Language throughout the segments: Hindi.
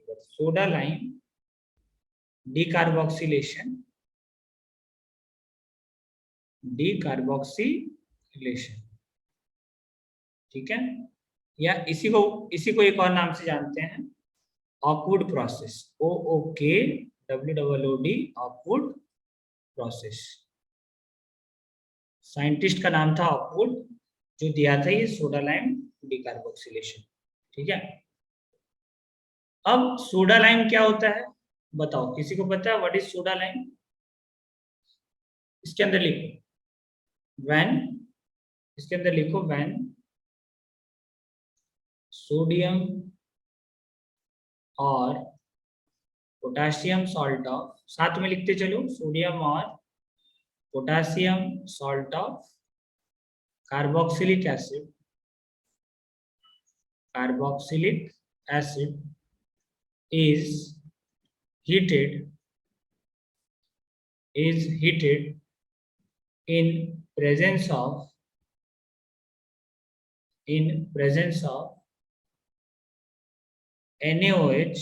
सोडा लाइम डीकार्बोक्सिलेशन, ठीक है, या इसी को एक और नाम से जानते हैं ऑकवुड प्रोसेस, OOKWOOD, ऑकवुड प्रोसेस। साइंटिस्ट का नाम था ऑकवुड, जो दिया था ये सोडा लाइम डीकार्बोक्सिलेशन, ठीक है। अब सोडा लाइम क्या होता है बताओ, किसी को पता है व्हाट इज सोडा लाइम? इसके अंदर लिखो व्हेन सोडियम और पोटासियम सॉल्ट ऑफ, साथ में लिखते चलो, सोडियम और potassium salt of carboxylic acid is heated in presence of NaOH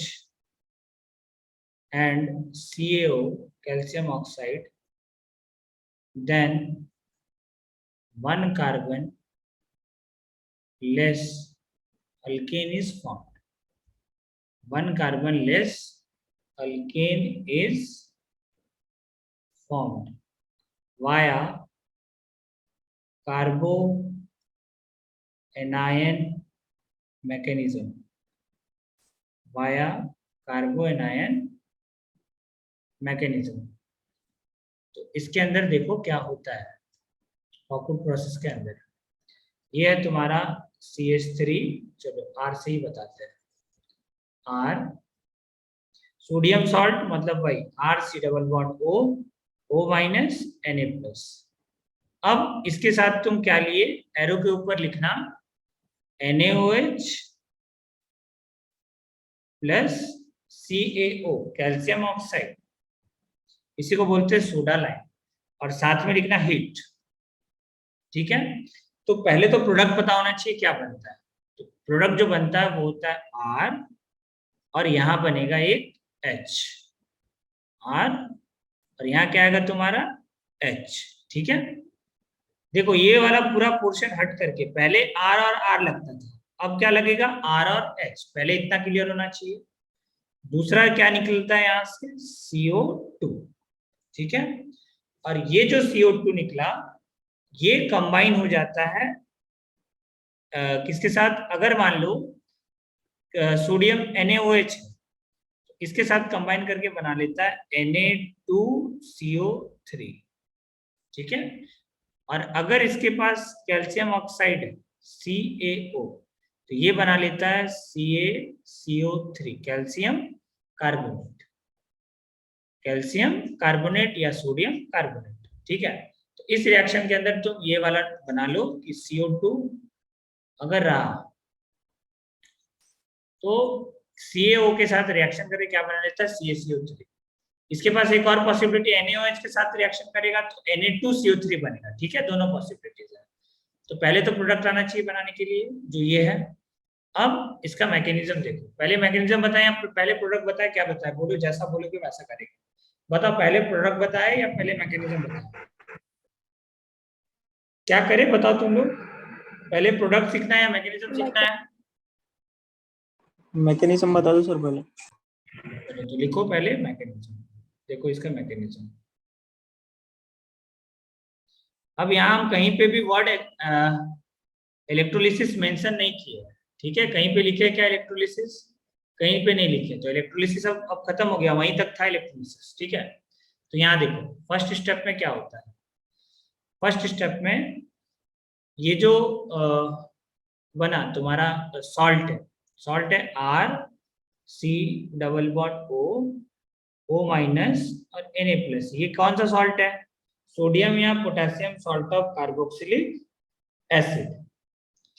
and CaO, calcium oxide, then 1 carbon less alkane is formed. 1 carbon less alkane is formed via carboanion mechanism. तो इसके अंदर देखो क्या होता है ऑकवुड प्रोसेस के अंदर। ये है तुम्हारा CH3, चलो R से ही बताते हैं। R सोडियम सॉल्ट मतलब भाई RC double bond O minus Na+। अब इसके साथ तुम क्या लिए, एरो के ऊपर लिखना NaOH plus CaO, calcium oxide, इसी को बोलते हैं सोडा लाइम, और साथ में लिखना हीट, ठीक है। तो पहले तो प्रोडक्ट पता होना चाहिए क्या बनता है। तो प्रोडक्ट जो बनता है वो होता है R, और यहाँ बनेगा एक H, R, और यहाँ क्या आएगा तुम्हारा H, ठीक है। देखो ये वाला पूरा पोर्शन हट करके पहले R और R लगता था, अब क्या लगेगा R और H, पहले इतना क्लियर होना चाहिए। दूसरा क्या निकलता है यहाँ से, CO2, ठीक है। और ये जो CO2 निकला ये कंबाइन हो जाता है किसके साथ, अगर मान लो सोडियम NaOH इसके साथ कंबाइन करके बना लेता है Na2CO3, ठीक है। और अगर इसके पास कैल्शियम ऑक्साइड है CaO, तो ये बना लेता है CaCO3, कैल्शियम कार्बोनेट या सोडियम कार्बोनेट, ठीक है। तो इस रिएक्शन के अंदर तुम ये वाला बना लो कि CO2 अगर रहा तो CaO के साथ रिएक्शन करके क्या बना लेता है CaCO3। इसके पास एक और पॉसिबिलिटी NaOH के साथ रिएक्शन करेगा तो Na2CO3 बनेगा, ठीक है। दोनों पॉसिबिलिटीज है। तो पहले तो प्रोडक्ट आना चाहिए बनाने के लिए, जो ये है। अब इसका मैकेनिज्म देखो, पहले मैकेनिज्म बताएं, पहले प्रोडक्ट बताए, क्या बताए, बोलो, जैसा बोलोगे वैसा करेंगे। बताओ पहले प्रोडक्ट बताए या पहले मैकेनिज्म बताए, क्या करें बताओ तुम लोग, पहले प्रोडक्ट सीखना है या मैकेनिज्म सीखना है? मैकेनिज्म बता दो सर पहले। चलो तो लिखो पहले मैकेनिज्म, देखो इसका मैकेनिज्म। अब यहाँ हम कहीं पे भी वर्ड इलेक्ट्रोलिसिस मेंशन नहीं किया है, ठीक है। कहीं पे लिखे क्या इलेक्ट्रोलिसिस, कहीं पे नहीं लिखे, तो इलेक्ट्रोलिसिस अब खत्म हो गया, वहीं तक था इलेक्ट्रोलिसिस, ठीक है। तो यहाँ देखो फर्स्ट स्टेप में क्या होता है, फर्स्ट स्टेप में ये जो बना तुम्हारा सॉल्ट है RC double bond O minus और Na+, ये कौन सा सॉल्ट है, सोडियम या potassium salt of carboxylic acid,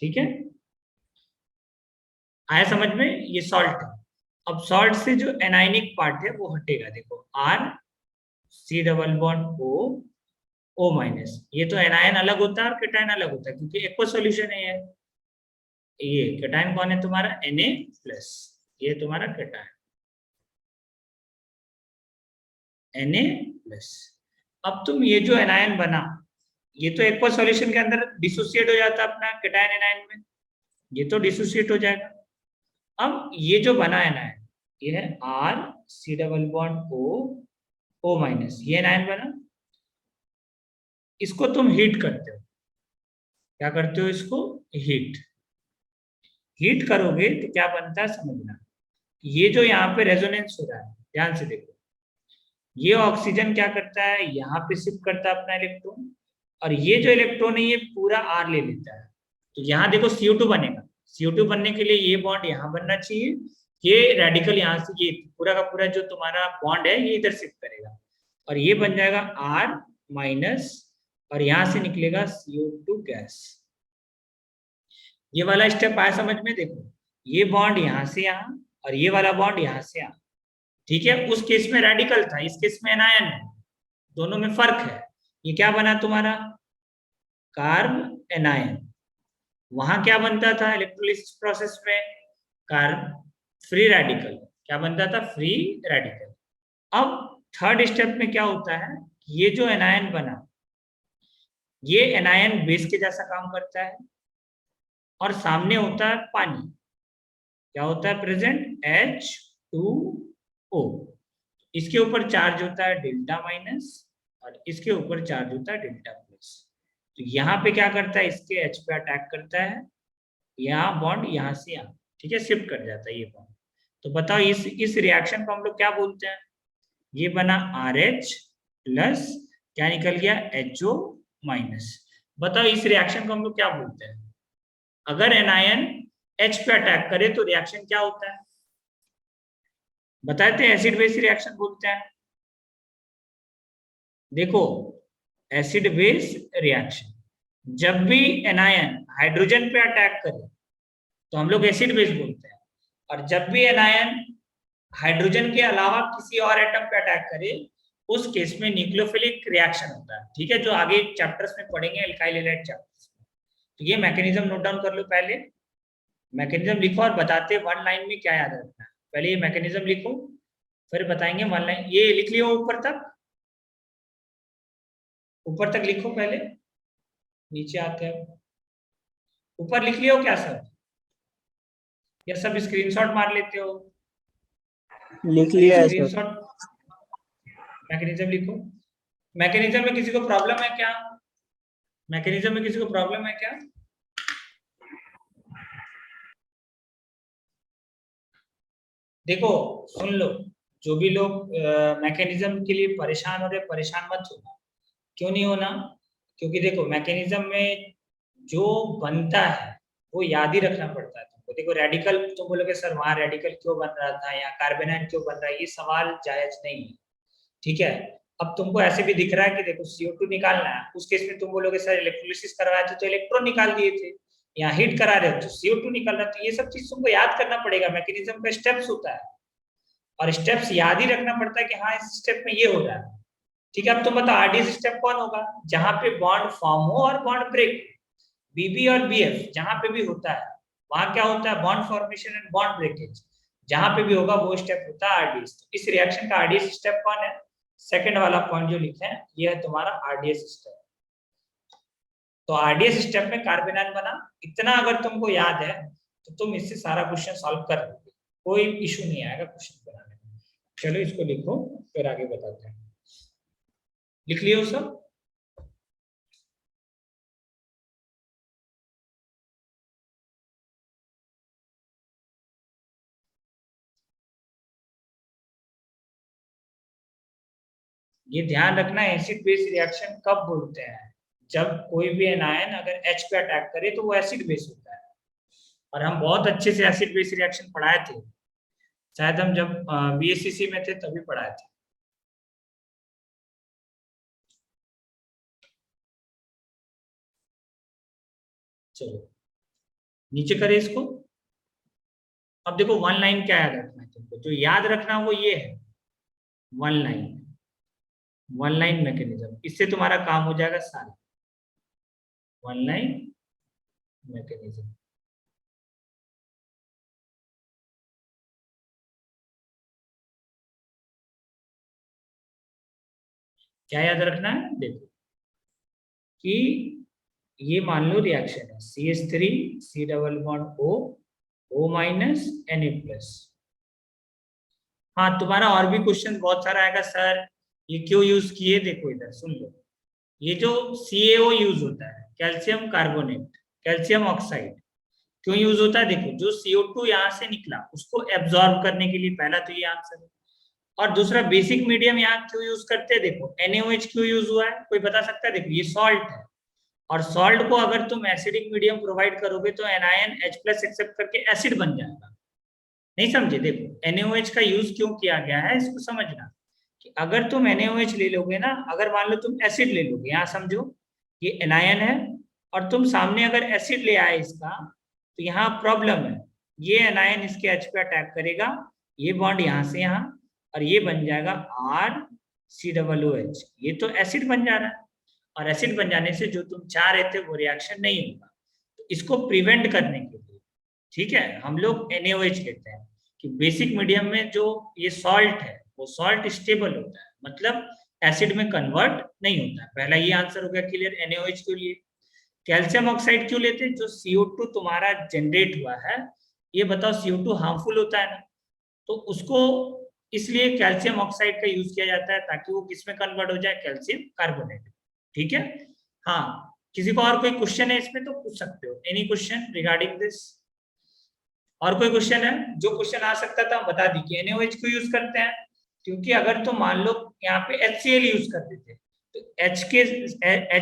ठीक है। आया समझ में, ये सॉल्ट है। अब सॉल्ट से जो एनाइनिक पार्ट है वो हटेगा, देखो RC double bond O minus, ये तो एनायन अलग होता है और केटायन अलग होता है, क्योंकि एक्वा सॉल्यूशन है ये केटायन कौन है तुम्हारा Na+, ये तुम्हारा केटायन, Na+। अब तुम ये जो एनायन बना, ये तो एक्वा सॉल्यूशन के अंदर डिसोसिएट हो जाता है अपना कैटायन एनायन में, ये तो डिसोसिएट हो जाएगा। अब ये जो बना एनायन, ये है R≡C≡O, ये एनायन बना। इसको तुम हीट करते हो, क्या करते हो, इसको हीट करोगे तो क्या बनता है समझना। ये जो यहाँ पे रेजोनेंस हो रहा है, ध्यान से देखो, ये ऑक्सीजन क्या करता है, यहाँ पे शिफ्ट करता है अपना इलेक्ट्रॉन, और ये जो इलेक्ट्रॉन है ये पूरा R ले लेता है। तो यहाँ देखो CO2 बनेगा, CO2 बनने के लिए ये बॉन्ड यहाँ बनना चाहिए, ये रेडिकल यहाँ से ये पूरा का पूरा जो तुम्हारा बॉन्ड है ये इधर शिफ्ट करेगा, और ये बन जाएगा R-, और यहाँ से निकलेगा CO2 गैस। ये वाला स्टेप आया समझ में। देखो ये बॉन्ड यहाँ से यहाँ, और ये वाला बॉन्ड यहाँ से यहाँ, ठीक है। उस केस में रेडिकल था, इस केस में एनायन है, दोनों में फर्क है। ये क्या बना तुम्हारा, कार्ब एनायन। वहां क्या बनता था इलेक्ट्रोलिसिस प्रोसेस में, कार्ब फ्री रेडिकल, क्या बनता था, फ्री रेडिकल। अब थर्ड स्टेप में क्या होता है, ये जो एनायन बना, ये एनायन बेस के जैसा काम करता है, और सामने होता है पानी, क्या होता है प्रेजेंट, H2O। इसके ऊपर चार्ज होता है डेल्टा माइनस, और इसके ऊपर चार्ज होता है डेल्टा प्लस। तो यहाँ पे क्या करता है, इसके H पे अटैक करता है, यहाँ बॉन्ड यहाँ से यहाँ, ठीक है, शिफ्ट कर जाता है ये बॉन्ड। तो बताओ इस रिएक्शन को हम लोग क्या बोलते हैं, ये बना RH प्लस, क्या निकल गया, HO माइनस। बताओ इस रिएक्शन को हम लोग क्या बोलते हैं, अगर एनायन H पे अटैक करे तो रिएक्शन क्या होता है, बताते हैं, एसिड बेस रिएक्शन बोलते हैं। देखो एसिड बेस रिएक्शन, जब भी एनायन हाइड्रोजन पे अटैक करे तो हम लोग एसिड बेस बोलते हैं, और जब भी एनायन हाइड्रोजन के अलावा किसी और एटम पे अटैक करे उस केस में न्यूक्लियोफिलिक रिएक्शन होता है, ठीक है, जो आगे चैप्टर्स में पढ़ेंगे एल्काइल हैलाइड चैप्टर्स में। तो ये मैकेनिज्म नोट डाउन कर लो, पहले मैकेनिज्म लिखो और बताते वन लाइन में क्या याद रखना है। पहले ये मैकेनिज्म लिखो, फिर बताएंगे वन लाइन। ये लिख लियो ऊपर तक, ऊपर तक लिखो पहले, नीचे आते हैं। ऊपर लिख लियो क्या सब, या सब स्क्रीनशॉट मार लेते हो, लिख लिया है सर। स्क्रीनशॉट। मैकेनिज्म लिखो। मैकेनिज्म में किसी को प्रॉब्लम है क्या, मैकेनिज्म में किसी को प्रॉब्लम है क्या, देखो सुन लो, जो भी लोग मैकेनिज्म के लिए परेशान हो रहे, परेशान मत होना। क्यों नहीं होना, क्योंकि देखो मैकेनिज्म में जो बनता है वो याद ही रखना पड़ता है तुमको। देखो रेडिकल, तुम बोलोगे सर वहां रेडिकल क्यों बन रहा था या कार्बेनाइन क्यों बन रहा है, ये सवाल जायज नहीं है, ठीक है। अब तुमको ऐसे भी दिख रहा है कि देखो CO2 निकालना है, उस केस में तुम बोलोगे सर इलेक्ट्रोलिसिस करवाया था तो इलेक्ट्रॉन निकाल दिए थे, यहाँ हीट करा रहे हो तो CO2 निकाल रहा है। तो ये सब चीज तुमको याद करना पड़ेगा, मैकेनिज्म का स्टेप्स होता है, और स्टेप्स याद ही रखना पड़ता है कि हाँ इस स्टेप में ये हो रहा है, ठीक है। अब तुम बताओ RDS स्टेप कौन होगा, जहां पे बॉन्ड फॉर्म हो और बॉन्ड ब्रेक, BB और BF जहां पे भी होता है वहां क्या होता है, bond formation and bond breakage, जहां पे भी होगा वो स्टेप होता है RDS। तो इस रिएक्शन का RDS स्टेप कौन है, सेकंड वाला पॉइंट जो लिखे हैं ये है तुम्हारा RDS स्टेप। तो RDS स्टेप में कार्बेनाइन बना, इतना अगर तुमको याद है तो तुम इससे सारा क्वेश्चन सॉल्व कर लोगे, कोई इशू नहीं आएगा क्वेश्चन बनाने में। चलो इसको लिखो फिर आगे बताते हैं। लिख लियो सब। ये ध्यान रखना एसिड बेस रिएक्शन कब बोलते हैं, जब कोई भी एनायन अगर H पे अटैक करे तो वो एसिड बेस होता है। और हम बहुत अच्छे से एसिड बेस रिएक्शन पढ़ाए थे, शायद हम जब BSCC में थे तभी पढ़ाए थे। चलो नीचे करें इसको। अब देखो वन लाइन क्या याद रखना है तुमको, जो याद रखना वो ये है, one line, one line mechanism, इससे तुम्हारा काम हो जाएगा सारा, वन लाइन मैकेनिज्म। क्या याद रखना है, देखो कि ये मान लो रिएक्शन है CH3 C double bond O minus Na+। हाँ, तुम्हारा और भी क्वेश्चन बहुत सारा आएगा, सर ये क्यों यूज किए, देखो इधर सुन लो। ये जो CaO यूज होता है, कैल्शियम कार्बोनेट, कैल्शियम ऑक्साइड, क्यों यूज होता है, देखो जो CO2 यहाँ से निकला उसको एब्जॉर्ब करने के लिए, पहला तो ये आंसर है। और दूसरा बेसिक मीडियम यहाँ क्यों यूज करते हैं, देखो NaOH क्यों यूज हुआ है, कोई बता सकता है, देखो ये सॉल्ट है, और सॉल्ट को अगर तुम एसिडिक मीडियम प्रोवाइड करोगे तो एनायन H+ एक्सेप्ट करके एसिड बन जाएगा। नहीं समझे, देखो NaOH का यूज क्यों किया गया है इसको समझना, कि अगर तुम NaOH ले लोगे ना, अगर मान लो तुम एसिड ले लोगे, यहाँ समझो ये एनायन है और तुम सामने अगर एसिड ले आए इसका, तो यहाँ प्रॉब्लम है, ये एनायन इसके H पे अटैक करेगा, ये बॉन्ड यहाँ से यहाँ, और ये बन जाएगा RCOOH, ये तो एसिड बन जा रहा है, और एसिड बन जाने से जो तुम चाह रहे थे वो रिएक्शन नहीं होगा। तो इसको प्रिवेंट करने के लिए, ठीक है, हम लोग NaOH लेते हैं कि बेसिक मीडियम में जो ये सॉल्ट है वो सॉल्ट स्टेबल होता है, मतलब एसिड में कन्वर्ट नहीं होता है। पहला ये आंसर हो गया क्लियर, NaOH क्यों लिए। कैल्शियम ऑक्साइड क्यों लेते हैं, जो CO2 तुम्हारा जनरेट हुआ है, ये बताओ CO2 हार्मफुल होता है ना, तो उसको इसलिए कैल्शियम ऑक्साइड का यूज किया जाता है ताकि वो किसमें कन्वर्ट हो जाए, कैल्शियम कार्बोनेट। ठीक है, हाँ, किसी को और कोई क्वेश्चन है इसमें तो पूछ सकते हो, एनी क्वेश्चन रिगार्डिंग दिस। और कोई क्वेश्चन है, जो क्वेश्चन आ सकता था बता दी कि NaOH क्यों यूज करते हैं, क्योंकि अगर तो मान लो यहाँ पे HCl यूज कर देते तो H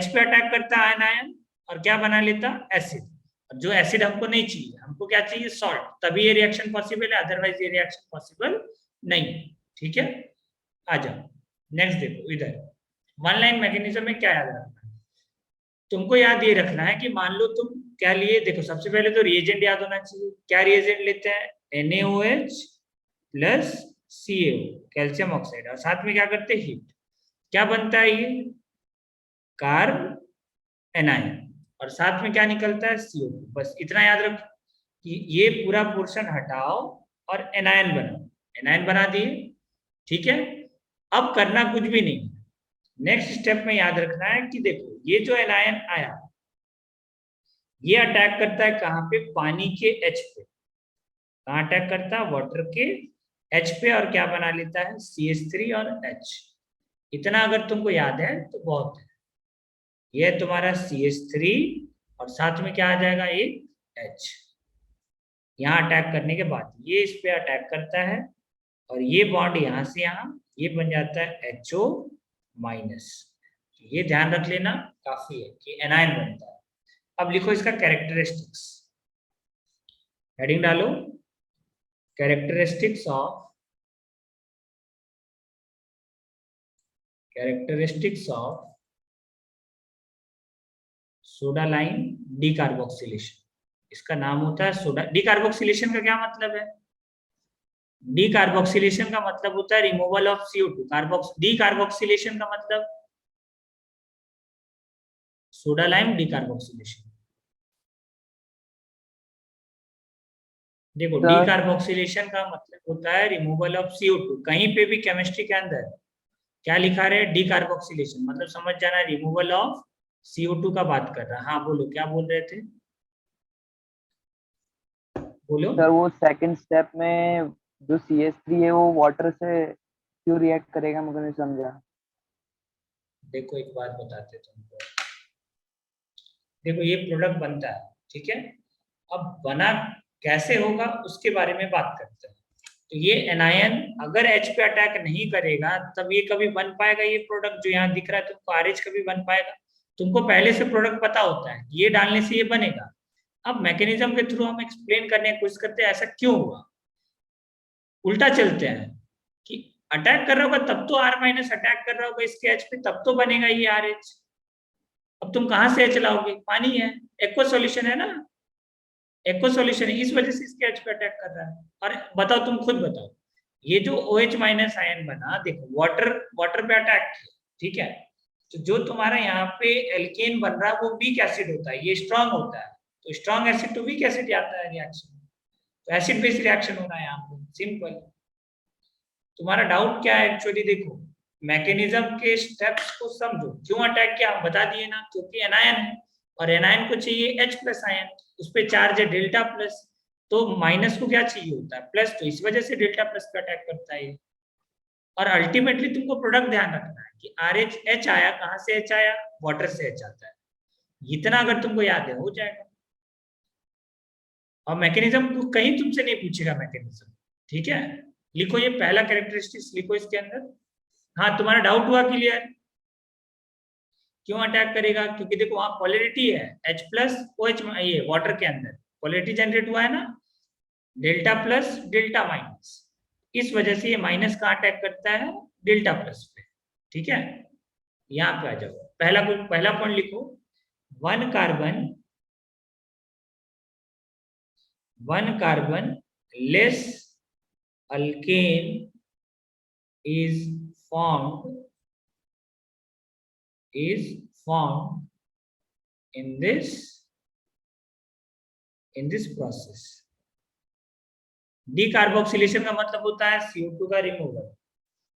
पे अटैक करता है आयन और क्या बना लेता, एसिड। जो एसिड हमको नहीं चाहिए, हमको क्या चाहिए, सॉल्ट, तभी ये रिएक्शन पॉसिबल है, अदरवाइज ये रिएक्शन पॉसिबल नहीं। ठीक है, आ जाओ नेक्स्ट, देखो इधर वन लाइन मैकेनिज्म में क्या याद रखना है, तुमको याद ये रखना है कि मान लो तुम क्या लिए, देखो सबसे पहले तो रिएजेंट याद होना चाहिए, क्या रिएजेंट लेते हैं, NaOH plus CaO, calcium oxide, और साथ में क्या करते हैं, हीट, क्या बनता है ये, कार्ब एनायन, और साथ में क्या निकलता है, CO2। बस इतना याद रखो कि ये पूरा पोर्शन हटाओ और एनायन बना दिए। ठीक है, अब करना कुछ भी नहीं, नेक्स्ट स्टेप में याद रखना है कि देखो ये जो एनायन आया ये अटैक करता है कहाँ पे, पानी के H पे, कहाँ अटैक करता है, वाटर के H पे, और क्या बना लेता है, CH3 और H। इतना अगर तुमको याद है तो बहुत है, ये तुम्हारा CH3 और साथ में क्या आ जाएगा, एक H, यहाँ अटैक करने के बाद ये इस पे अटैक करता है और ये बॉन्ड यहाँ से यहाँ, ये बन जाता है HO माइनस। ये ध्यान रख लेना काफी है कि एनायन बनता है। अब लिखो इसका कैरेक्टरिस्टिक्स, हेडिंग डालो, characteristics of soda lime decarboxylation. इसका नाम होता है सोडा डीकार्बोक्सिलेशन। का क्या मतलब है, डीकार्बोक्सिलेशन का मतलब होता है रिमूवल ऑफ CO2। डीकार्बोक्सिलेशन का मतलब सोडा लाइम डीकार्बोक्सिलेशन। देखो डीकार्बोक्सिलेशन का मतलब होता है रिमूवल ऑफ CO2। कहीं पे भी केमिस्ट्री के अंदर क्या लिखा रहे, डीकार्बोक्सिलेशन, मतलब समझ जाना रिमूवल ऑफ CO2 का बात कर रहा है। हाँ बोलो, क्या बोल रहे थे, बोलो। सर वो सेकंड स्टेप में जो CH3 है वो वाटर से क्यों रिएक्ट करेगा, मुझे नहीं समझा। देखो एक बात बताते तुमको, देखो ये प्रोडक्ट बनता है, ठीक है, अब बना कैसे होगा उसके बारे में बात करते हैं। तो ये एनायन अगर H पे अटैक नहीं करेगा तब ये कभी बन पाएगा, ये प्रोडक्ट जो यहाँ दिख रहा है तुमको RH कभी बन पाएगा, तुमको पहले से प्रोडक्ट पता होता है ये डालने से ये बनेगा। अब मैकेनिज्म के थ्रू हम एक्सप्लेन करने की कोशिश करते हैं ऐसा क्यों हुआ, उल्टा चलते हैं कि अटैक कर रहा होगा तब तो R- अटैक कर रहा होगा इसके H पे, तब तो बनेगा ये RH। अब तुम कहां से H लाओगे, पानी है, एक्वा सॉल्यूशन है ना, एक्वा सॉल्यूशन है, इस वजह से इसके H पे अटैक कर रहा है। और बताओ, तुम खुद बताओ, ये जो OH- आयन बना, देखो वाटर पे अटैक किया, ठीक है, तो जो तुम्हारा यहाँ पे एल्केन बन रहा है वो वीक एसिड होता है, ये स्ट्रांग होता है, तो strong acid to weak acid आता है रिएक्शन, तो एसिड बेस रिएक्शन हो रहा है यहाँ पे, सिंपल। तुम्हारा डाउट क्या है एक्चुअली, देखो मैकेनिज्म के स्टेप्स को समझो। क्यों अटैक किया हम बता दिए ना, क्योंकि एनायन है और एनायन को चाहिए H प्लस आयन, उस पर चार्ज है डेल्टा प्लस, तो माइनस को क्या चाहिए होता है प्लस, तो इस वजह से डेल्टा प्लस पे अटैक करता है। और अल्टीमेटली तुमको प्रोडक्ट ध्यान रखना है कि RH H आया, कहां से H आया, वाटर से H आता है, इतना अगर तुमको याद है हो जाएगा। और मैकेनिज्म को कहीं तुमसे नहीं पूछेगा मैकेनिज्म, ठीक है। लिखो ये पहला कैरेक्टरिस्टिक्स लिखो इसके अंदर। हाँ तुम्हारा डाउट हुआ क्लियर, क्यों अटैक करेगा, क्योंकि देखो वहां पोलैरिटी है H प्लस OH, ये वाटर के अंदर पोलैरिटी जनरेट हुआ है ना, डेल्टा प्लस डेल्टा माइनस, इस वजह से ये माइनस का अटैक करता है डेल्टा प्लस पे, ठीक है। यहाँ पे आ जाओ, पहला पॉइंट लिखो, one carbon less alkane is formed in this process। Decarboxylation का मतलब होता है CO2 का रिमूवल।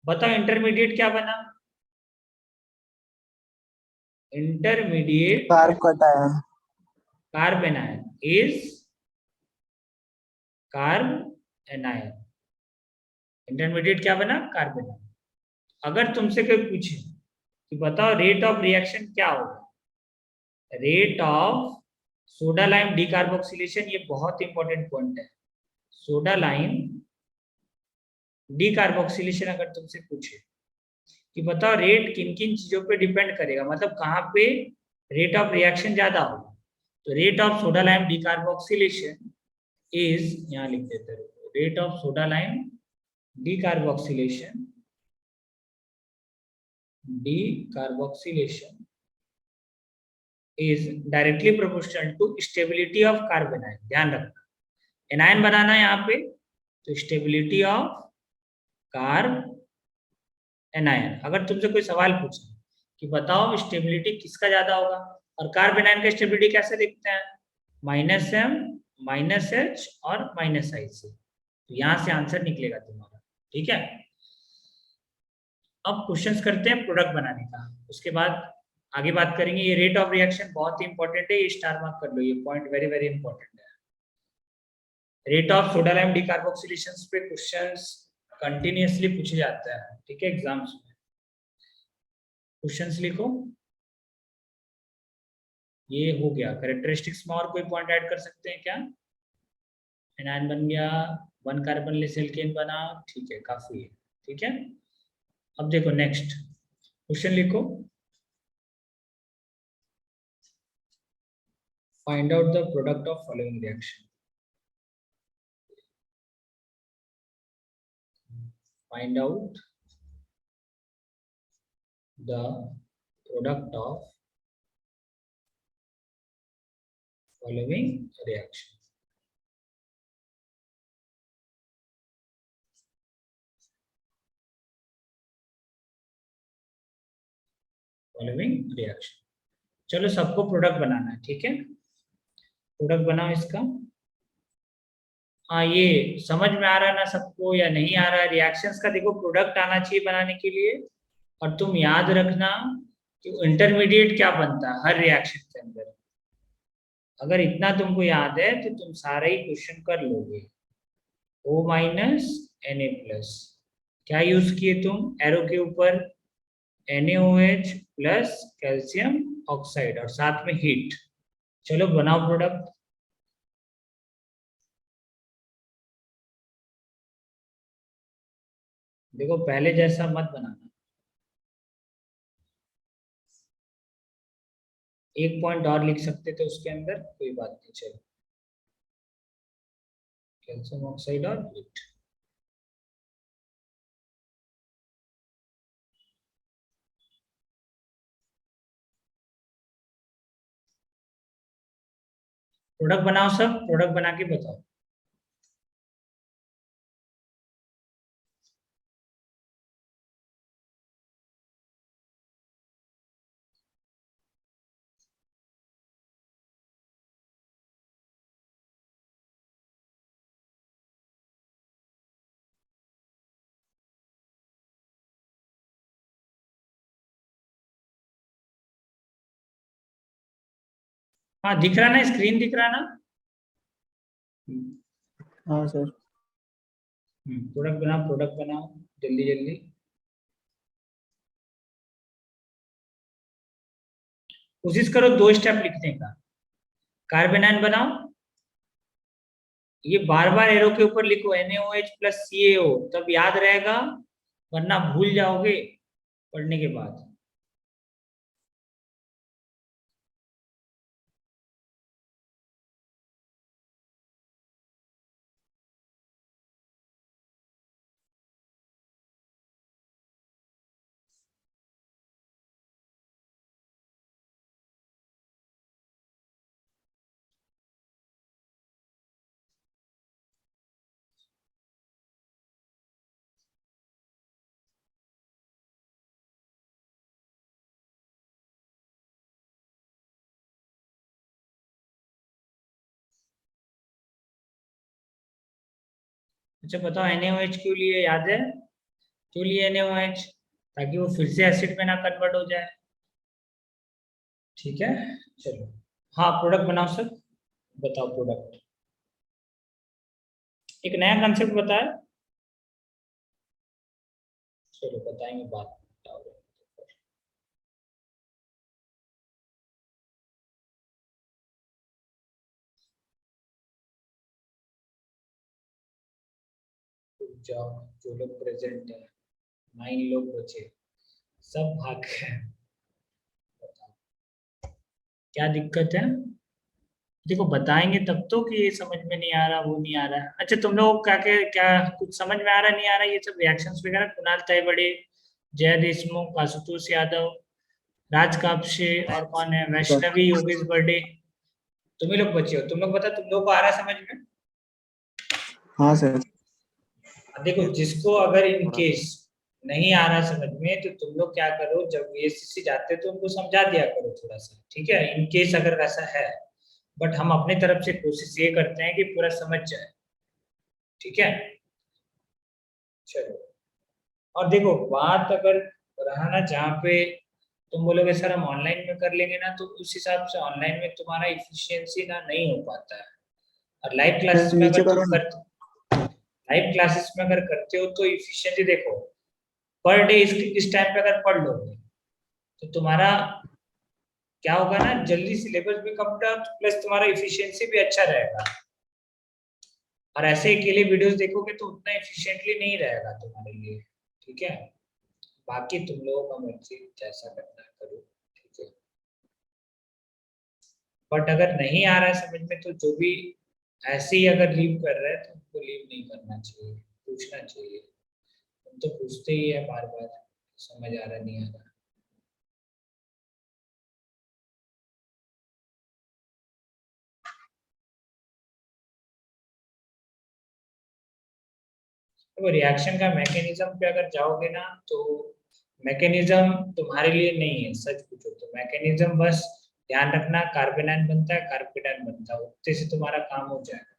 बताओ इंटरमीडिएट क्या बना, intermediate carb cation carb anion is carb anion, intermediate क्या बना, कार्ब एनायन। अगर तुमसे कोई पूछे कि बताओ रेट ऑफ रिएक्शन क्या होगा, rate of soda lime decarboxylation, ये बहुत इंपॉर्टेंट पॉइंट है। सोडा लाइम डीकार्बोक्सिलेशन अगर तुमसे पूछे कि बताओ रेट किन किन चीजों पे डिपेंड करेगा, मतलब कहाँ पे रेट ऑफ रिएक्शन ज्यादा होगा, तो rate of soda lime decarboxylation is, यहाँ लिख देते हैं, rate of soda lime decarboxylation is directly proportional to stability of carbon ion। ध्यान रखना एनायन बनाना है यहाँ पे, तो स्टेबिलिटी ऑफ कार्ब एनायन। अगर तुमसे कोई सवाल पूछे कि बताओ स्टेबिलिटी किसका ज्यादा होगा, और कार्ब एनायन का स्टेबिलिटी कैसे देखते हैं, -m -h और -i से, तो यहाँ से आंसर निकलेगा तुम्हारा, ठीक है। अब क्वेश्चंस करते हैं प्रोडक्ट बनाने का, उसके बाद आगे बात करेंगे। ये रेट ऑफ रिएक्शन बहुत ही इंपॉर्टेंट है, ये स्टार मार्क कर लो, ये पॉइंट वेरी वेरी इंपॉर्टेंट है। Rate of soda lime decarboxylation पे क्वेश्चंस कंटिन्यूअसली पूछे जाते हैं, ठीक है, एग्जाम्स में। क्वेश्चंस लिखो, ये हो गया कैरेक्टरिस्टिक्स में, और कोई पॉइंट ऐड कर सकते हैं क्या, एनायन बन गया, वन कार्बन लेस एल्केन बना, ठीक है, काफी है, ठीक है। अब देखो नेक्स्ट क्वेश्चन लिखो, find out the product of following reaction। Find out the product of following reaction। following reaction, चलो सबको प्रोडक्ट बनाना है, ठीक है, प्रोडक्ट बनाओ इसका। हाँ ये समझ में आ रहा है ना सबको या नहीं आ रहा है, रिएक्शंस का देखो प्रोडक्ट आना चाहिए बनाने के लिए। और तुम याद रखना कि इंटरमीडिएट क्या बनता है हर रिएक्शन के अंदर, अगर इतना तुमको याद है तो तुम सारा ही क्वेश्चन कर लोगे। O माइनस Na+, क्या यूज किए तुम एरो के ऊपर, NaOH प्लस कैल्शियम ऑक्साइड और साथ में हीट। चलो बनाओ प्रोडक्ट। देखो पहले जैसा मत बनाना, एक पॉइंट और लिख सकते थे उसके अंदर, कोई बात नहीं, चलो कैल्शियम ऑक्साइड और हीट। प्रोडक्ट बनाओ, सब प्रोडक्ट बना के बताओ। हाँ दिख रहा ना, स्क्रीन दिख रहा ना। हाँ सर। प्रोडक्ट बनाओ, प्रोडक्ट बनाओ, जल्दी जल्दी। कोशिश करो 2 स्टेप लिखने का। कार्बेनाइन बनाओ, ये बार बार एरो के ऊपर लिखो NaOH प्लस CaO, तब याद रहेगा, वरना भूल जाओगे पढ़ने के बाद। अच्छा बताओ, NaOH क्यों लिए, याद है क्यों लिए NaOH? ताकि वो फिर से एसिड में ना कन्वर्ट हो जाए। ठीक है, चलो। हाँ प्रोडक्ट बनाओ सर, बताओ प्रोडक्ट। एक नया कंसेप्ट बताए, चलो बताएंगे बात। जाओ, जो लोग प्रेजेंट है, 9 लोग बचे, सब भाग गए। बताओ क्या दिक्कत है? देखो बताएंगे तब तो कि ये समझ में नहीं आ रहा, वो नहीं आ रहा है। अच्छा तुम लोग क्या कुछ समझ में आ रहा, नहीं आ रहा, ये सब रिएक्शंस वगैरह? कुणाल तयबड़े, जय देशमुख, आशुतोष यादव, राज कापसे, और कौन है, वैष्णवी, योगेश बर्डे, तुम ही लोग बचे हो। तुम लोग बता, तुम लोग को आ रहा है समझ में? हाँ सर। देखो जिसको अगर इन केस नहीं आ रहा समझ में, तो तुम लोग क्या करो, जब VSCC जाते हो तो उनको समझा दिया करो थोड़ा सा, ठीक है, इन केस अगर वैसा है। बट हम अपने तरफ से कोशिश ये करते हैं कि पूरा समझ जाए, ठीक है। चलो, और देखो बात अगर रहा ना जहाँ पे तुम बोलोगे सर हम ऑनलाइन में कर लेंगे ना, तो उस हिसाब से ऑनलाइन में तुम्हारा इफिशियंसी ना नहीं हो पाता है। और लाइव क्लासेस सर में नीचे अगर करो तुम ना। करते लाइव क्लासेस में अगर करते हो तो इफिशियंसी देखो, पर डे इस टाइम पे अगर पढ़ लोगे तो तुम्हारा क्या होगा ना, जल्दी सिलेबस भी कंप्लीट, प्लस तुम्हारा इफिशियंसी भी अच्छा रहेगा। और ऐसे अकेले वीडियोस देखोगे तो उतना इफिशिएंटली नहीं रहेगा तुम्हारे लिए, ठीक है। बाकी तुम लोगों का मर्जी, जैसा करना है करो, ठीक है। बट अगर नहीं आ रहा है समझ में, तो जो भी ऐसे ही अगर लीव कर रहे हैं तो उनको लीव नहीं करना चाहिए, पूछना चाहिए। हम तो पूछते ही है बार बार, समझ आ रहा नहीं आ रहा। तो रिएक्शन का मैकेनिज्म पे अगर जाओगे ना, तो मैकेनिज्म तुम्हारे लिए नहीं है, सच पूछो तो मैकेनिज्म बस ध्यान रखना, कार्बेनाइन बनता है, कार्बेटाइन बनता है, उतने से तुम्हारा काम हो जाएगा,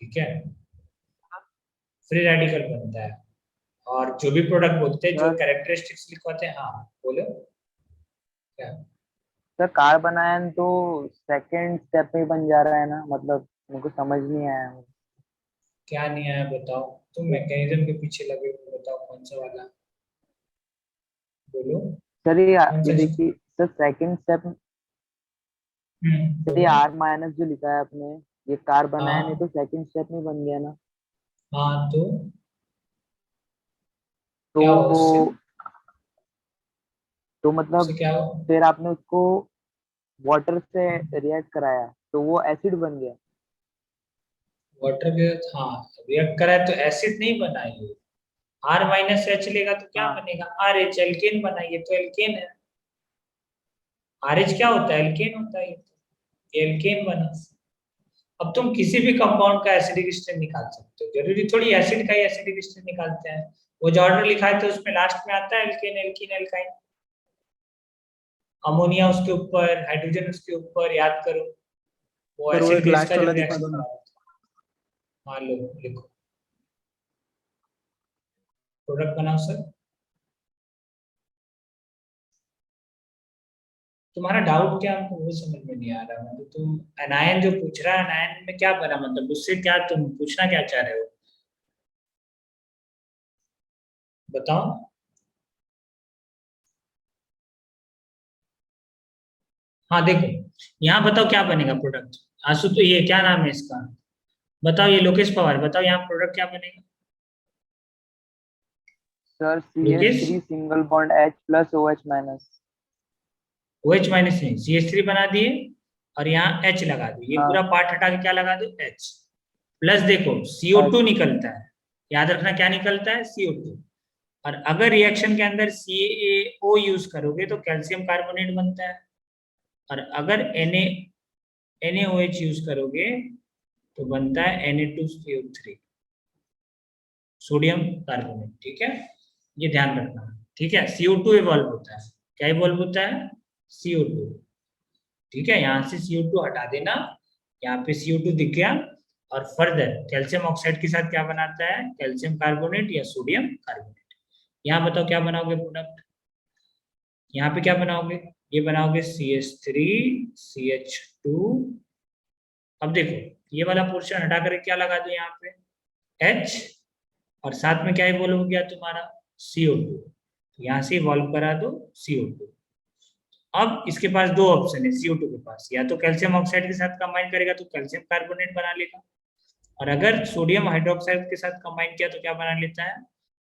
ठीक है। फ्री रेडिकल बनता है, और जो भी प्रोडक्ट बोलते हैं, जो सर कैरेक्टरिस्टिक्स लिखवाते हैं, हाँ बोलो क्या। सर कार्बनायन तो सेकंड स्टेप में ही बन जा रहा है ना, मतलब मुझको समझ नहीं आया। क्या नहीं आया बताओ, तुम मैकेनिज्म के पीछे लगे हो, बताओ कौन सा वाला, बोलो सर कौन ये सा। देखिए सर, सेकंड स्टेप, ये बोलो। आर माइनस जो लिखा है आपने, ये कार्बनायन है हाँ तो सेकंड स्टेप में बन गया ना। हाँ, तो क्या हुआ उससे? तो उससे मतलब क्या हुआ? फिर आपने उसको वाटर से रिएक्ट कराया तो वो एसिड बन गया। वाटर के, हाँ रिएक्ट करा है तो एसिड नहीं बना ये। R-H लेगा तो क्या हाँ बनेगा, RH, एल्केन बना, ये तो एल्केन है। RH क्या होता है, एल्केन होता है, ये एल्केन बना। अब तुम किसी भी कंपाउंड का एसिडिक स्ट्रेंथ निकाल सकते हो, जरूरी थोड़ी एसिड का ही एसिडिक स्ट्रेंथ निकालते हैं। वो जो ऑर्डर लिखा है तो उसमें लास्ट में आता है एल्केन, एल्कीन, एल्काइन, अमोनिया उसके ऊपर, हाइड्रोजन उसके ऊपर, याद करो। वो सर वो एसिड एक बेस का लास्ट वाला जब दिखा रिएक्शन दो ना। करा, हाँ लो लिखो, प्रोडक्ट बनाओ सर। तुम्हारा डाउट क्या, हमको वो समझ में नहीं आ रहा। मतलब तुम अनायन जो पूछ रहा है, अनायन में क्या बना, मतलब उससे क्या तुम पूछना क्या चाह रहे हो, बताओ। हाँ देखो, यहाँ बताओ क्या बनेगा प्रोडक्ट। आंसू तो ये क्या नाम है इसका, बताओ। ये लोकेश पवार, बताओ यहाँ प्रोडक्ट क्या बनेगा। Sir Lokesh, CH3 single bond H plus OH minus. OH minus नहीं, CH3 बना दिए और यहाँ H लगा दो। ये पूरा हाँ पार्ट हटा के क्या लगा दो, H प्लस। देखो CO2 H। निकलता है, याद रखना क्या निकलता है, CO2। और अगर रिएक्शन के अंदर CaO यूज करोगे तो कैल्शियम कार्बोनेट बनता है, और अगर NaOH यूज करोगे तो बनता है Na2CO3, सोडियम कार्बोनेट। ठीक है, ये ध्यान रखना। ठीक है, CO2 इवॉल्व होता है, क्या इवॉल्व होता है, CO2। ठीक है, यहाँ से CO2 हटा देना, यहाँ पे CO2 दिख गया। और फर्दर कैल्शियम ऑक्साइड के साथ क्या बनाता है, कैल्शियम कार्बोनेट या सोडियम कार्बोनेट। यहाँ बताओ क्या बनाओगे प्रोडक्ट, यहाँ पे क्या बनाओगे, ये बनाओगे CH3 CH2। अब देखो ये वाला पोर्शन हटा कर क्या लगा दो यहाँ पे, H, और साथ में क्या इवॉल्व हो गया तुम्हारा, CO2। यहाँ से इवॉल्व करा दो CO2। अब इसके पास दो ऑप्शन है CO2 के पास, या तो कैल्शियम ऑक्साइड के साथ कंबाइन करेगा तो कैल्शियम कार्बोनेट बना लेगा, और अगर सोडियम हाइड्रोक्साइड के साथ कंबाइन किया तो क्या बना लेता है,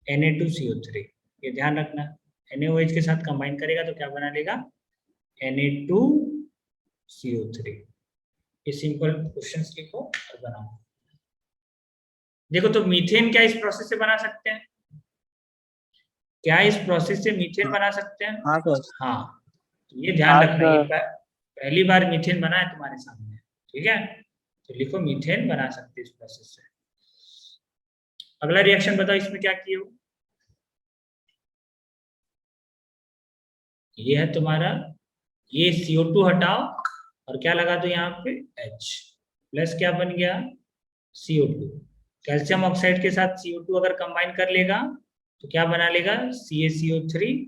Na2CO3। ये ध्यान रखना, NaOH के साथ कंबाइन करेगा तो क्या बना लेगा, Na2CO3। ये सिंपल क्वेश्चंस लिखो और बनाओ। देखो तो मीथेन क्या इस प्रोसेस से बना सकते हैं, क्या इस प्रोसेस से मीथेन बना सकते हैं, हाँ सर। हाँ। तो ये ध्यान हाँ रखना, ये सर। पहली बार मीथेन बना है तुम्हारे सामने। ठीक है, तो लिखो मीथेन बना सकते हैं इस प्रोसेस से। अगला रिएक्शन बताओ, इसमें क्या किए हो, ये है तुम्हारा, ये CO2 हटाओ और क्या लगा दो यहाँ पे H प्लस, क्या बन गया CO2। कैल्शियम ऑक्साइड के साथ CO2 अगर कंबाइन कर लेगा तो क्या बना लेगा, CaCO3।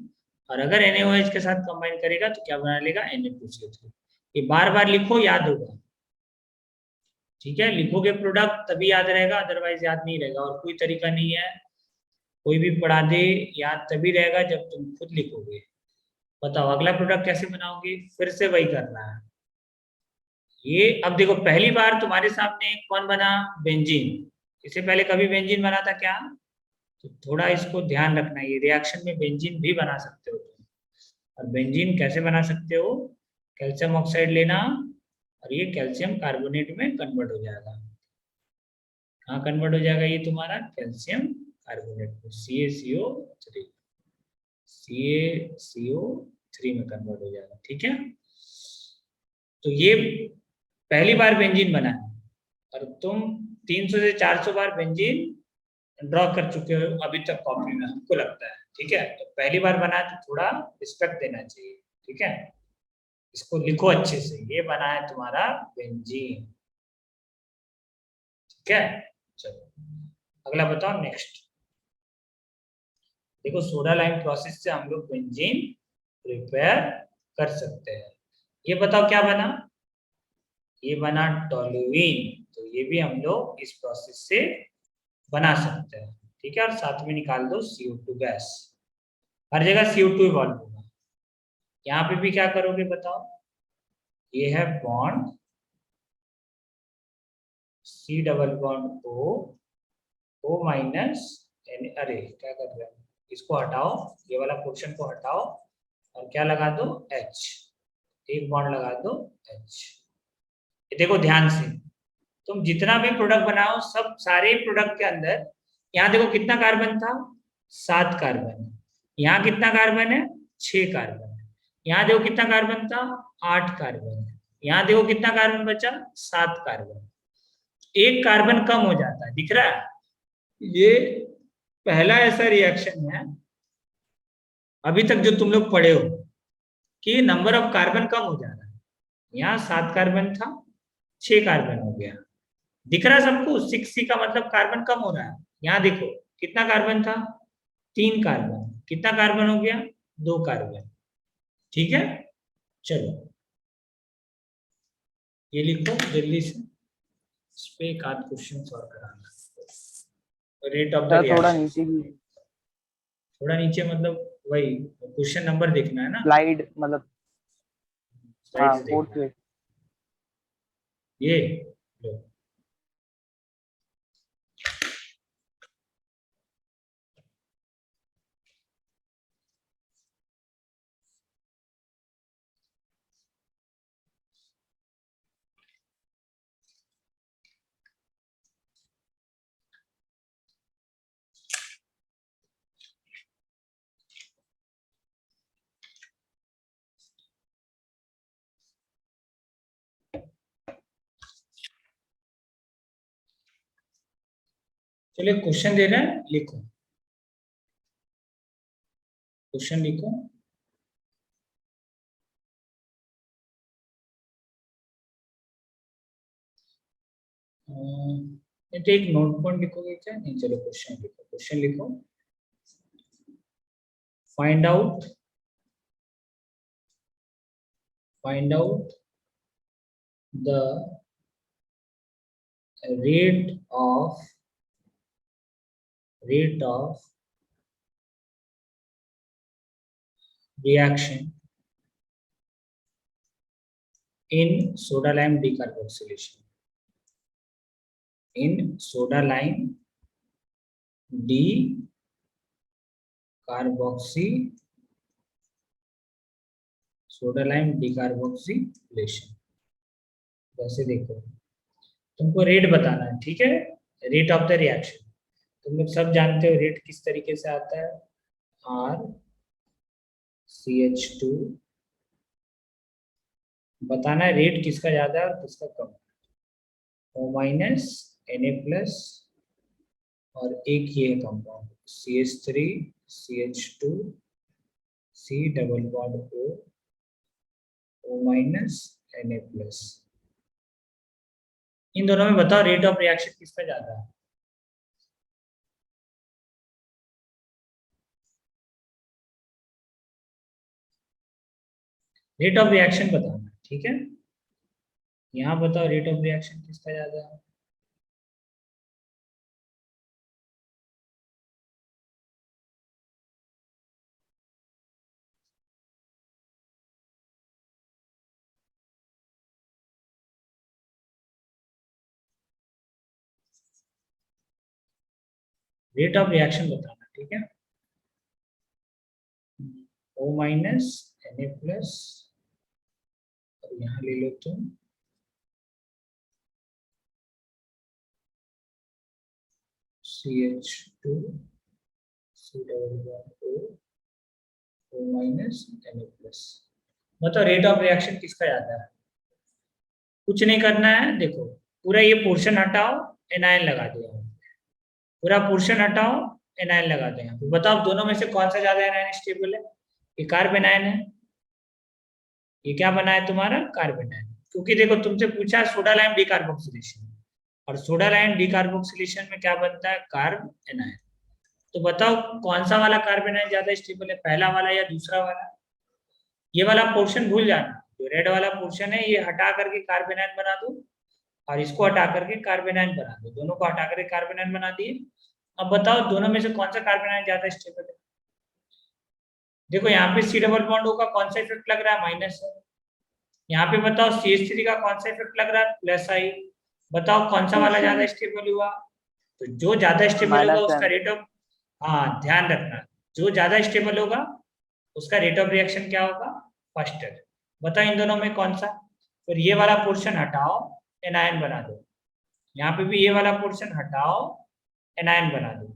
और अगर NaOH के साथ कंबाइन करेगा तो क्या बना लेगा, Na2CO3। ये बार बार लिखो, याद होगा। ठीक है, लिखोगे प्रोडक्ट तभी याद रहेगा, अदरवाइज याद नहीं रहेगा। और कोई तरीका नहीं है, कोई भी पढ़ा दे याद तभी रहेगा जब तुम खुद लिखोगे। बताओ अगला प्रोडक्ट कैसे बनाओगे, फिर से वही करना है। ये अब देखो पहली बार तुम्हारे सामने कौन बना, बेंजीन। इससे पहले कभी बेंजीन बना था क्या, तो थोड़ा इसको ध्यान रखना, ये रिएक्शन में बेंजीन भी बना सकते हो तुम। और बेंजीन कैसे बना सकते हो, कैल्शियम ऑक्साइड लेना और ये कैल्शियम कार्बोनेट में कन्वर्ट हो जाएगा। कहाँ कन्वर्ट हो जाएगा ये तुम्हारा, कैल्शियम कार्बोनेट में, CaCO3, CaCO3 में कन्वर्ट हो जाएगा। ठीक है, तो ये पहली बार बेंजीन बना है, और तुम 300 से 400 बार बेंजीन ड्रॉ कर चुके हो अभी तक कॉपी में, हमको लगता है। ठीक है, तो पहली बार बना है तो थोड़ा रिस्पेक्ट देना चाहिए। ठीक है, इसको लिखो अच्छे से, ये बना है तुम्हारा बेंजीन। ठीक है, चलो अगला बताओ नेक्स्ट। देखो सोडा लाइम प्रोसेस से हम लोग बेंजीन प्रिपेयर कर सकते हैं। ये बताओ क्या बना, ये बना टोलुइन। तो ये भी हम लोग इस प्रोसेस से बना सकते हैं। ठीक है, और साथ में निकाल दो CO2 गैस, हर जगह CO2 इवॉल्व होगा। यहाँ पे भी क्या करोगे बताओ, ये है bond C double bond O minus, अरे क्या कर रहे हैं, इसको हटाओ, ये वाला पोर्शन को हटाओ और क्या लगा दो H, एक बॉन्ड लगा दो H। ये देखो ध्यान से, तुम जितना भी प्रोडक्ट बनाओ सब सारे प्रोडक्ट के अंदर, यहाँ देखो कितना कार्बन था, 7 कार्बन। यहाँ कितना कार्बन है, 6 कार्बन। यहाँ देखो कितना कार्बन था, 8 कार्बन। यहाँ देखो कितना कार्बन बचा, 7 कार्बन। एक कार्बन कम हो जाता है, दिख रहा है। ये पहला ऐसा रिएक्शन है अभी तक जो तुम लोग पढ़े हो कि नंबर ऑफ कार्बन कम हो जा रहा है। यहाँ 7 कार्बन था, 6 कार्बन हो गया, दिख रहा है सबको, 6C का मतलब कार्बन कम हो रहा है। यहाँ देखो कितना कार्बन था, 3 कार्बन, कितना कार्बन हो गया, 2 कार्बन। ठीक है, चलो ये लिखो जल्दी से, इस पे एक आध क्वेश्चन सॉल्व कराना। रेट ऑफ द सर थोड़ा रिएक्शन, नीचे की थोड़ा नीचे मतलब वही क्वेश्चन नंबर देखना है ना, स्लाइड, मतलब हाँ स्लाइड्स देखना फोर्थ है। पे। ये लो, चलिए क्वेश्चन दे रहे हैं, लिखो क्वेश्चन लिखो। नहीं तो एक नोट पॉइंट लिखोगे क्या? नहीं, चलो क्वेश्चन लिखो, क्वेश्चन लिखो। Find out the rate of reaction in soda lime decarboxylation. In soda lime decarboxylation। वैसे देखो, तुमको रेट बताना है, ठीक है? रेट ऑफ द रिएक्शन तुम लोग सब जानते हो, रेट किस तरीके से आता है, RCH2। बताना है रेट किसका ज्यादा है और किसका कम है, O माइनस Na+, और एक ये compound CH3 CH2 C double bond O minus Na+। इन दोनों में बताओ रेट ऑफ रिएक्शन किसका ज्यादा है? रेट ऑफ रिएक्शन बताना, ठीक है? यहाँ बताओ रेट ऑफ रिएक्शन किसका ज्यादा है? रेट ऑफ रिएक्शन बताना, ठीक है? O माइनस Na+, और यहाँ ले लो तुम CH2 C double bond O minus Na+। बताओ रेट ऑफ रिएक्शन किसका ज्यादा है? कुछ नहीं करना है, देखो पूरा ये पोर्शन हटाओ, एनायन लगा दो यहाँ, पूरा पोर्शन हटाओ, एनायन लगा दो यहाँ पे। बताओ दोनों में से कौन सा ज्यादा एनायन स्टेबल है? ये कार्बन आयन है। ये क्या बना है तुम्हारा? Carbon ion. क्योंकि देखो तुमसे पूछा है सोडा लाइम डिकार्बोक्सिलेशन, और सोडा लाइम डिकार्बोक्सिलेशन में क्या बनता है? Carb anion. तो बताओ कौन सा वाला कार्बन आयन ज्यादा स्टेबल है, पहला वाला या दूसरा वाला? ये वाला पोर्शन भूल जाना, जो रेड वाला पोर्शन है ये हटा करके कार्बन आयन बना दो, और इसको हटा करके कार्बन आयन बना दो, दोनों को हटा करके कार्बन आयन बना दिए। अब बताओ दोनों में से कौन सा कार्बन आयन ज्यादा स्टेबल है? देखो यहाँ पे C डबल बॉन्ड का कौन सा इफेक्ट लग रहा है? माइनस है। यहाँ पे बताओ CH3 का कौन सा इफेक्ट लग रहा है? प्लस आई। बताओ कौन सा वाला ज्यादा स्टेबल हुआ? तो जो ज्यादा स्टेबल होगा उसका रेट ऑफ, हाँ ध्यान रखना, जो ज्यादा स्टेबल होगा उसका रेट ऑफ रिएक्शन क्या होगा? फास्टर। बताओ इन दोनों में कौन सा? फिर ये वाला पोर्शन हटाओ, एनायन बना दो। यहाँ पे भी ये वाला पोर्शन हटाओ, एनायन बना दो।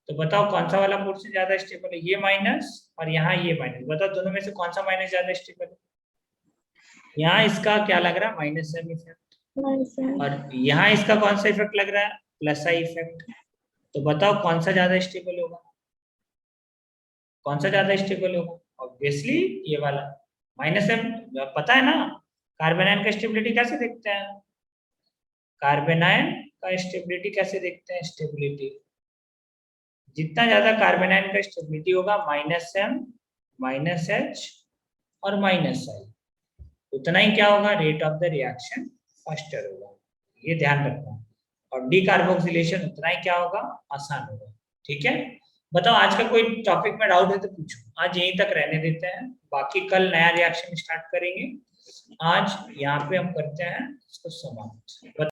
तो बताओ कौन सा वाला पोर्शन ज्यादा स्टेबल है? ये माइनस और यहाँ ये माइनस। बताओ दोनों में से कौन सा माइनस ज्यादा स्टेबल है? यहाँ इसका क्या लग रहा है? Minus M effect. और यहाँ इसका कौन सा इफेक्ट लग रहा है? Plus I effect. तो बताओ कौन सा ज्यादा स्टेबल होगा? कौन सा ज्यादा स्टेबल होगा? ऑब्वियसली ये वाला माइनस एम। पता है ना कार्बन आयन का स्टेबिलिटी कैसे देखते हैं? कार्बन आयन का स्टेबिलिटी कैसे देखते हैं? स्टेबिलिटी जितना ज्यादा कार्बन आयन का स्टेबिलिटी होगा, माइनस एम, माइनस एच और माइनस आई, उतना ही क्या होगा, rate of the reaction faster होगा, ये ध्यान रखना। और डीकार्बोक्सिलेशन उतना ही क्या होगा, आसान होगा। ठीक है, बताओ आज का कोई टॉपिक में डाउट है तो पूछो, आज यहीं तक रहने देते हैं, बाकी कल नया रिएक्शन स्टार्ट करेंगे। आज यहाँ पे हम करते हैं इसको समाप्त।